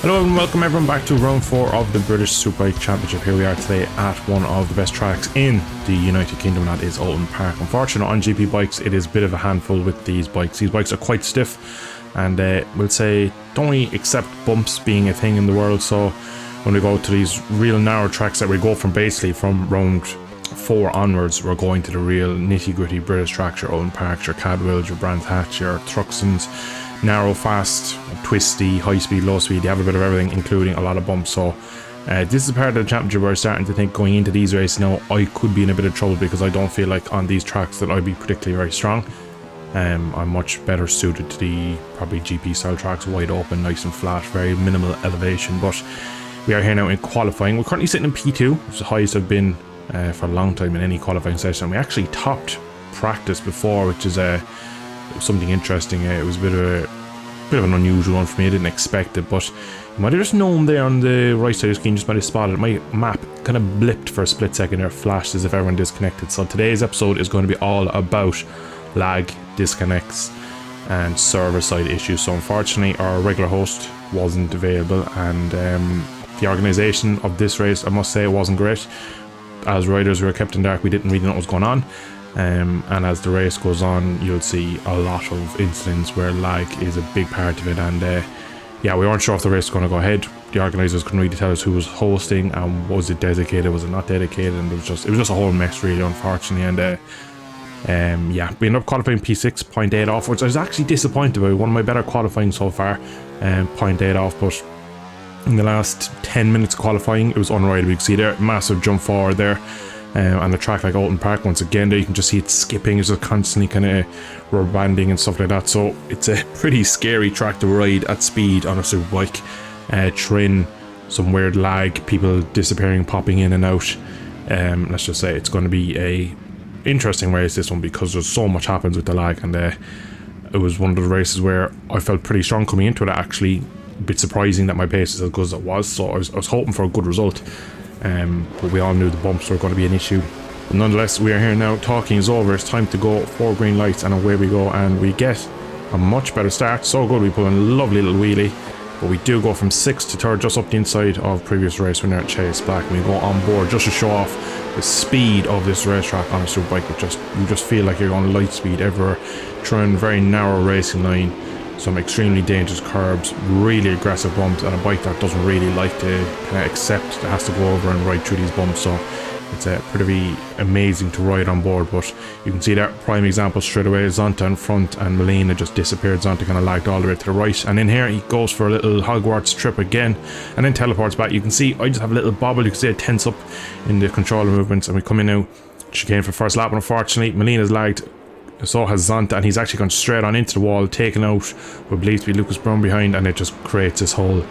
Hello and welcome everyone back to round 4 of the British Superbike Championship. Here we are today at one of the best tracks in the United Kingdom, that is Oulton Park. Unfortunately on GP bikes it is a bit of a handful with these bikes. These bikes are quite stiff and we'll say don't really accept bumps being a thing in the world, so when we go to these real narrow tracks that we go from basically from round 4 onwards, we're going to the real nitty gritty British tracks, your Oulton Parks, your Cadwells, your Brands Hatch, your Thruxtons. Narrow, fast, twisty, high speed, low speed, they have a bit of everything, including a lot of bumps. So this is part of the championship where I'm starting to think going into these races now I could be in a bit of trouble, because I don't feel like on these tracks that I'd be particularly very strong. I'm much better suited to the probably GP style tracks, wide open, nice and flat, very minimal elevation. But we are here now in qualifying. We're currently sitting in P2, which is the highest I've been for a long time in any qualifying session. We actually topped practice before, which is something interesting. It was a bit of an unusual one for me. I didn't expect it, but you might have just known there on the right side of the screen, just might have spotted it. My map kind of blipped for a split second there, flashed as if everyone disconnected. So today's episode is going to be all about lag, disconnects and server side issues. So unfortunately our regular host wasn't available, and the organisation of this race, I must say, it wasn't great. As riders we were kept in dark, we didn't really know what was going on. And as the race goes on you'll see a lot of incidents where lag is a big part of it, and yeah, we weren't sure if the race was going to go ahead. The organisers couldn't really tell us who was hosting and was it dedicated, was it not dedicated, and it was just a whole mess really, unfortunately. And yeah, we ended up qualifying P6, 0.8 off, which I was actually disappointed about. One of my better qualifying so far, 0.8 off, but in the last 10 minutes of qualifying it was unrideable. You can see there, massive jump forward there. On a track like Oulton Park, once again there you can just see it skipping, it's just constantly kind of rubber banding and stuff like that. So it's a pretty scary track to ride at speed on a superbike. Trin, some weird lag, people disappearing, popping in and out. Let's just say it's going to be a interesting race, this one, because there's so much happens with the lag, and it was one of the races where I felt pretty strong coming into it. Actually a bit surprising that my pace is as good as it was, so I was hoping for a good result. But we all knew the bumps were going to be an issue. But nonetheless, we are here now, talking is over, it's time to go, 4 green lights and away we go, and we get a much better start. So good, we pull in a lovely little wheelie, but we do go from 6th to 3rd, just up the inside of previous race winner Chase Black, and we go on board just to show off the speed of this racetrack on a superbike. You just feel like you're going light speed everywhere, trying very narrow racing line, some extremely dangerous curbs, really aggressive bumps, and a bike that doesn't really like to kind of accept that has to go over and ride through these bumps. So it's pretty amazing to ride on board. But you can see that prime example straight away, Zonta in front and Melina just disappeared. Zonta kind of lagged all the way to the right, and in here he goes for a little Hogwarts trip again and then teleports back. You can see I just have a little bobble, you can see it tense up in the controller movements, and we come in now, chicane for first lap, and unfortunately Melina's lagged, so has Zonta, and he's actually gone straight on into the wall, taken out what believes to be Lucas Brown behind, and it just creates this whole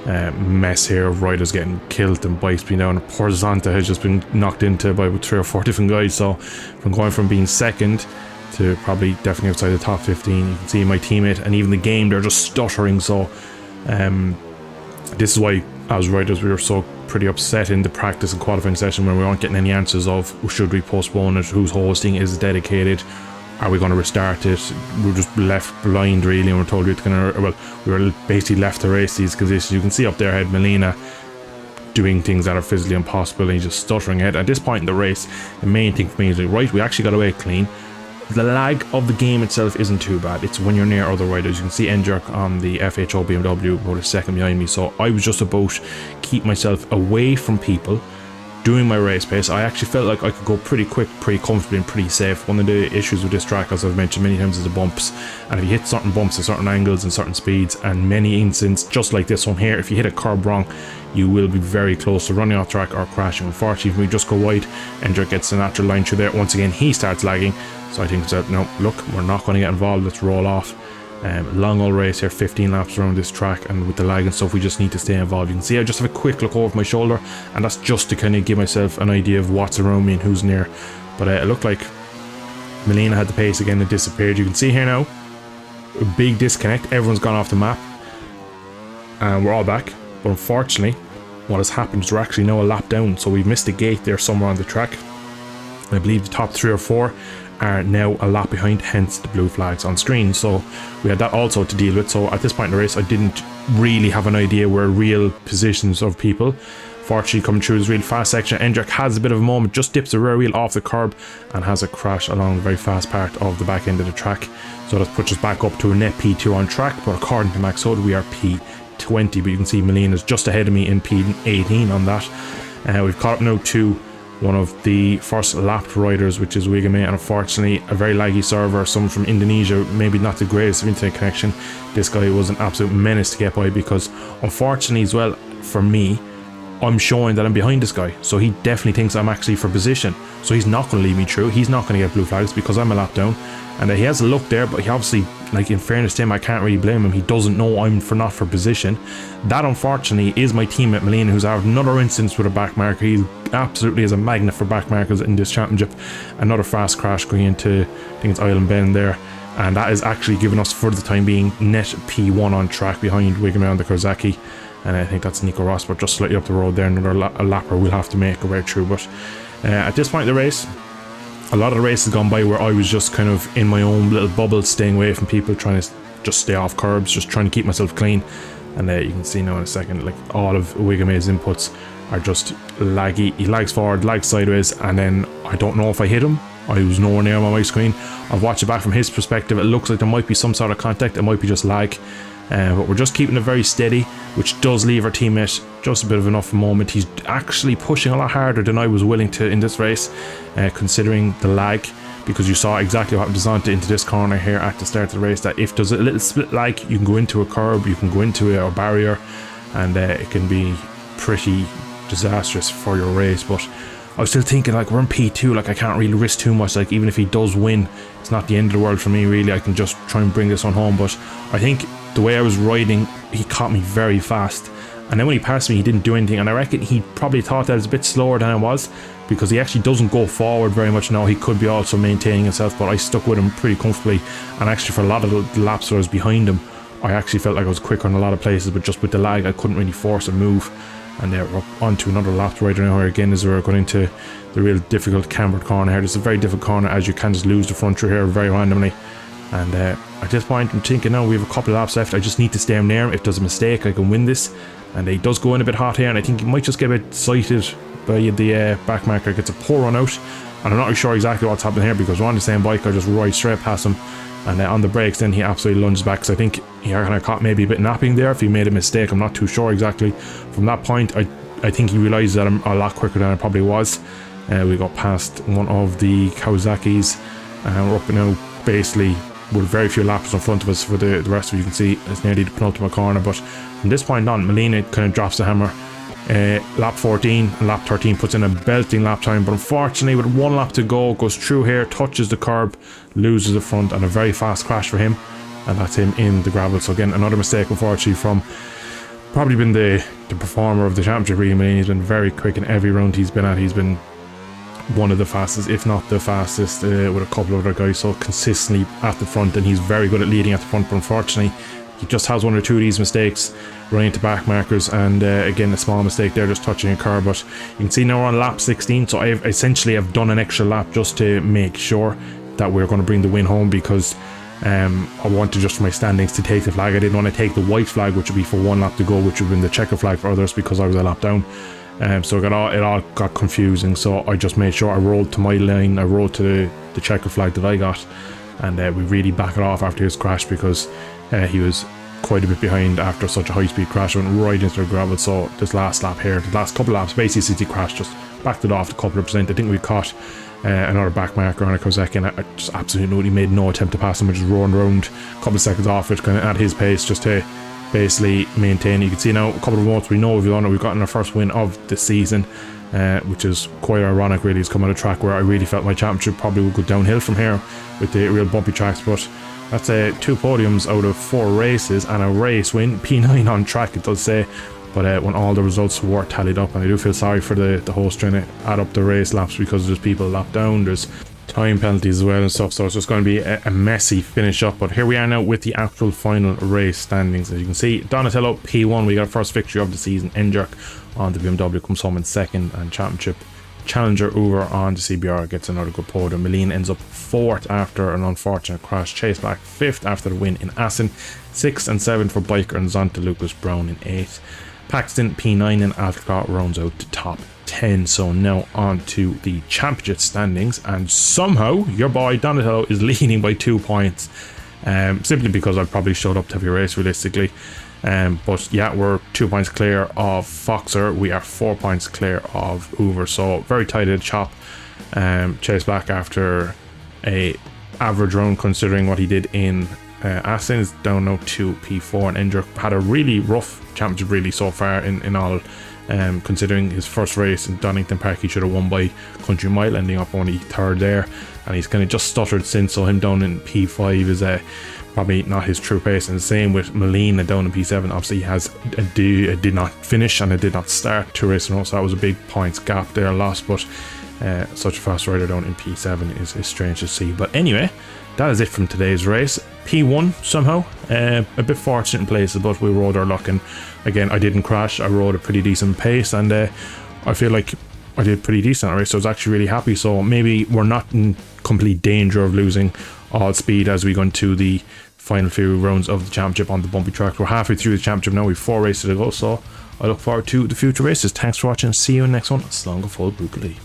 mess here of riders getting killed and bikes being down. Poor Zonta has just been knocked into by about 3 or 4 different guys. So from going from being second to probably definitely outside the top 15, you can see my teammate and even the game, they're just stuttering. So this is why as riders we were so pretty upset in the practice and qualifying session when we weren't getting any answers of should we postpone it, who's hosting, is it dedicated, are we going to restart it. We were just left blind really, and we're told we were basically left to race these conditions. You can see up there ahead Melina doing things that are physically impossible, and he's just stuttering ahead. At this point in the race, the main thing for me is like, right, we actually got away clean. The lag of the game itself isn't too bad, it's when you're near other riders. You can see N-Jerk on the FHO BMW about a second behind me, so I was just about to keep myself away from people, doing my race pace. I actually felt like I could go pretty quick, pretty comfortably and pretty safe. One of the issues with this track, as I've mentioned many times, is the bumps, and if you hit certain bumps at certain angles and certain speeds, and many incidents just like this one here, if you hit a curb wrong you will be very close to running off track or crashing. Unfortunately, if we just go wide, Ender gets the natural line through there. Once again he starts lagging, so I think that no, look, we're not going to get involved, let's roll off. Long old race here, 15 laps around this track, and with the lag and stuff we just need to stay involved. You can see I just have a quick look over my shoulder, and that's just to kind of give myself an idea of what's around me and who's near. But it looked like Melina had the pace again and disappeared. You can see here now a big disconnect, everyone's gone off the map and we're all back. But unfortunately what has happened is we're actually now a lap down, so we've missed a gate there somewhere on the track. I believe the top 3 or 4 are now a lap behind, hence the blue flags on screen. So we had that also to deal with. So at this point in the race, I didn't really have an idea where real positions of people. Fortunately, coming through this real fast section, NVIDIA has a bit of a moment, just dips the rear wheel off the curb and has a crash along the very fast part of the back end of the track. So that puts us back up to a net P2 on track, but according to Max Hood, we are P20, but you can see Malene is just ahead of me in P18 on that. We've caught up now to one of the first lapped riders, which is Wigame, and unfortunately a very laggy server, someone from Indonesia, maybe not the greatest of internet connection. This guy was an absolute menace to get by, because unfortunately as well for me, I'm showing that I'm behind this guy, so he definitely thinks I'm actually for position, so he's not going to lead me through. He's not going to get blue flags because I'm a lap down, and he has a look there, but he obviously, like, in fairness to him, I can't really blame him. He doesn't know I'm not for position. That unfortunately is my teammate Malene, who's had another instance with a back marker. He absolutely is a magnet for back markers in this championship. Another fast crash going into, I think it's Island Bend there, and that is actually giving us for the time being net P1 on track behind Wigame on the Kawasaki. And I think that's Nico Rosberg just slightly up the road there. Another lapper we'll have to make our way through. But at this point in the race, a lot of the race has gone by where I was just kind of in my own little bubble, staying away from people, trying to just stay off curbs, just trying to keep myself clean. And you can see now in a second, like, all of Wigame's inputs are just laggy. He lags forward, lags sideways, and then I don't know if I hit him. I was nowhere near him on my screen. I've watched it back from his perspective. It looks like there might be some sort of contact. It might be just lag. But we're just keeping it very steady, which does leave our teammate just a bit of enough moment. He's actually pushing a lot harder than I was willing to in this race, considering the lag, because you saw exactly what happened into this corner here at the start of the race, that if there's a little split lag, you can go into a curb, you can go into a barrier, and it can be pretty disastrous for your race. But I was still thinking, like, we're in P2, like, I can't really risk too much. Like, even if he does win, it's not the end of the world for me, really. I can just try and bring this one home. But I think the way I was riding, he caught me very fast, and then when he passed me, he didn't do anything, and I reckon he probably thought that I was a bit slower than I was, because he actually doesn't go forward very much now. He could be also maintaining himself, but I stuck with him pretty comfortably, and actually for a lot of the laps where I was behind him, I actually felt like I was quicker in a lot of places, but just with the lag, I couldn't really force a move. And we're up onto another lap right now here again, as we're going into the real difficult cambered corner here. This is a very difficult corner, as you can just lose the front through here very randomly. And at this point, I'm thinking now we have a couple of laps left. I just need to stay near him. If there's a mistake, I can win this. And he does go in a bit hot here, and I think he might just get a bit sighted by the back marker. Gets a poor run out, and I'm not really sure exactly what's happening here, because we're on the same bike. I just ride straight past him, and on the brakes, then he absolutely lunges back. So I think he kind of caught maybe a bit napping there if he made a mistake. I'm not too sure exactly. From that point, I think he realised that I'm a lot quicker than I probably was. We got past one of the Kawasaki's, and we're up now basically with very few laps in front of us. For the rest of you can see it's nearly the penultimate corner, but from this point on, Malene kind of drops the hammer. Lap 14 and lap 13 puts in a belting lap time, but unfortunately with one lap to go, goes through here, touches the curb, loses the front, and a very fast crash for him, and that's him in the gravel. So again, another mistake unfortunately from probably been the performer of the championship, really. Malene has been very quick in every round he's been at. He's been one of the fastest, if not the fastest, with a couple of other guys, so consistently at the front, and he's very good at leading at the front. But unfortunately, he just has one or two of these mistakes running into back markers, and again, a small mistake there, just touching a curb. But you can see now we're on lap 16, so I essentially have done an extra lap just to make sure that we're going to bring the win home, because I wanted just for my standings to take the flag. I didn't want to take the white flag, which would be for one lap to go, which would have been the checker flag for others, because I was a lap down. So it all got confusing, so I just made sure I rolled to my line. I rolled to the checker flag that I got, and we really backed it off after his crash, because he was quite a bit behind after such a high-speed crash. Went right into the gravel. So this last lap here, the last couple of laps, basically since he crashed, just backed it off a couple of percent. I think we caught another back marker on a Kawasaki, and I just absolutely made no attempt to pass him. I just rolled around a couple of seconds off it, kind of at his pace, just to basically maintain. You can see now a couple of moments we know we've done it. We've gotten our first win of the season, which is quite ironic, really. It's come on a track where I really felt my championship probably would go downhill from here with the real bumpy tracks. But that's 2 podiums out of 4 races and a race win. P9 on track, it does say. But when all the results were tallied up, and I do feel sorry for the host trying to add up the race laps, because there's people lapped down, there's time penalties as well and stuff, so it's just going to be a messy finish up. But here we are now with the actual final race standings. As you can see, Donatello P1, we got our first victory of the season. Enjerk on the BMW comes home in second, and championship challenger over on the CBR gets another good podium. Malene ends up 4th after an unfortunate crash. Chase back 5th after the win in Assen. 6th and 7th for Biker and Zonta. Lucas Brown in 8th. Paxton P9 and Alcott rounds out the top 10. So now on to the championship standings, and somehow your boy Donatello is leading by 2 points, simply because I probably showed up to every race realistically. But yeah, we're 2 points clear of Foxer. We are 4 points clear of Hoover, so very tight at the chop. Chase back after a average round considering what he did in Assen is down now to P4, and Endrick had a really rough championship really so far in all. Considering his first race in Donington Park, he should have won by country mile, ending up only 3rd there, and he's kind of just stuttered since, so him down in P5 is probably not his true pace. And the same with Malene down in P7. Obviously he has a did not finish and it did not start 2 races in a row, so that was a big points gap there lost. But such a fast rider down in P7 is strange to see. But anyway, that is it from today's race. P1 somehow, a bit fortunate in places, but we rode our luck, and again I didn't crash. I rode a pretty decent pace, and I feel like I did pretty decent race, so I was actually really happy. So maybe we're not in complete danger of losing all speed as we go into the final few rounds of the championship on the bumpy track. We're halfway through the championship now, we've 4 races to go, so I look forward to the future races. Thanks for watching, see you in the next one. Slán go full Buckley.